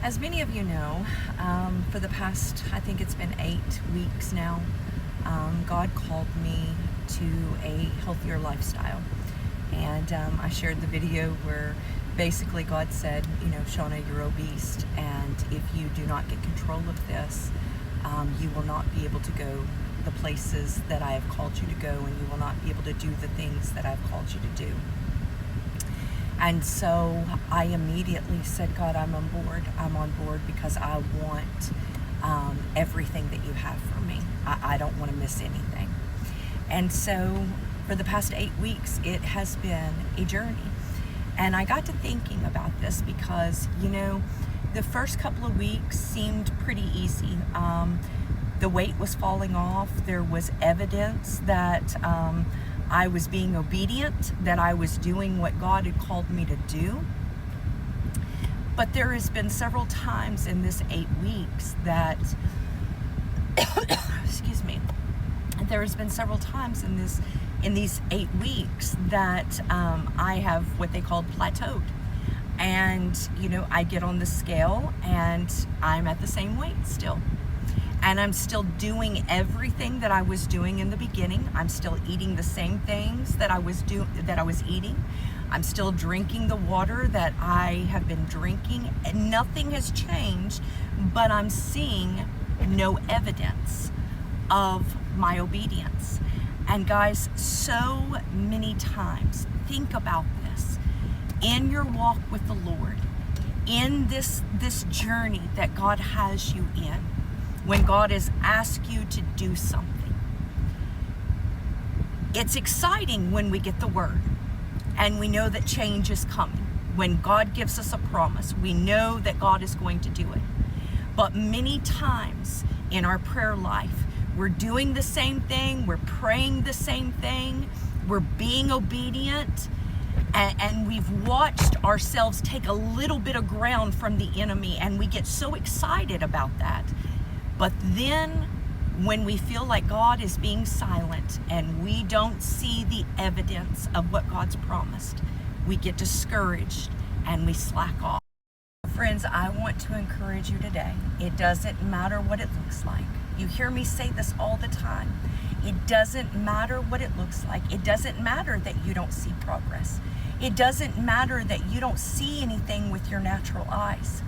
As many of you know, for the past, I think it's been 8 weeks now, God called me to a healthier lifestyle. And I shared the video where basically God said, Shauna, you're obese, and if you do not get control of this, you will not be able to go the places that I have called you to go, and you will not be able to do the things that I've called you to do. And so I immediately said, God, I'm on board. I'm on board because I want everything that you have for me. I don't want to miss anything. And so for the past 8 weeks, it has been a journey. And I got to thinking about this because, the first couple of weeks seemed pretty easy. The weight was falling off. There was evidence that I was being obedient, that I was doing what God had called me to do. But there has been several times in this 8 weeks that, excuse me, there has been several times in these 8 weeks that I have what they called plateaued. And, I get on the scale and I'm at the same weight still. And I'm still doing everything that I was doing in the beginning. I'm still eating the same things that I was eating. I'm still drinking the water that I have been drinking. And nothing has changed, but I'm seeing no evidence of my obedience. And guys, so many times, think about this. In your walk with the Lord, in this journey that God has you in, when God has asked you to do something, it's exciting when we get the word and we know that change is coming. When God gives us a promise, we know that God is going to do it. But many times in our prayer life, we're doing the same thing, we're praying the same thing, we're being obedient, and we've watched ourselves take a little bit of ground from the enemy, and we get so excited about that. But then when we feel like God is being silent and we don't see the evidence of what God's promised, we get discouraged and we slack off. Friends, I want to encourage you today. It doesn't matter what it looks like. You hear me say this all the time. It doesn't matter what it looks like. It doesn't matter that you don't see progress. It doesn't matter that you don't see anything with your natural eyes.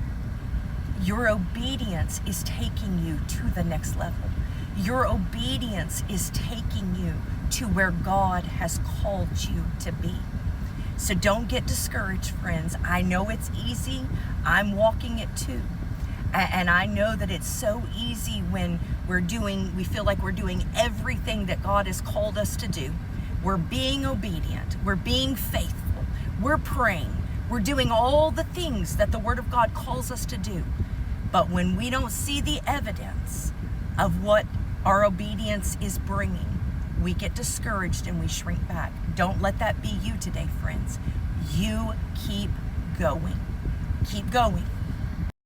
Your obedience is taking you to the next level. Your obedience is taking you to where God has called you to be. So don't get discouraged, friends. I know it's easy. I'm walking it too. And I know that it's so easy when we feel like we're doing everything that God has called us to do. We're being obedient. We're being faithful. We're praying. We're doing all the things that the Word of God calls us to do. But when we don't see the evidence of what our obedience is bringing, we get discouraged and we shrink back. Don't let that be you today, friends. You keep going. Keep going.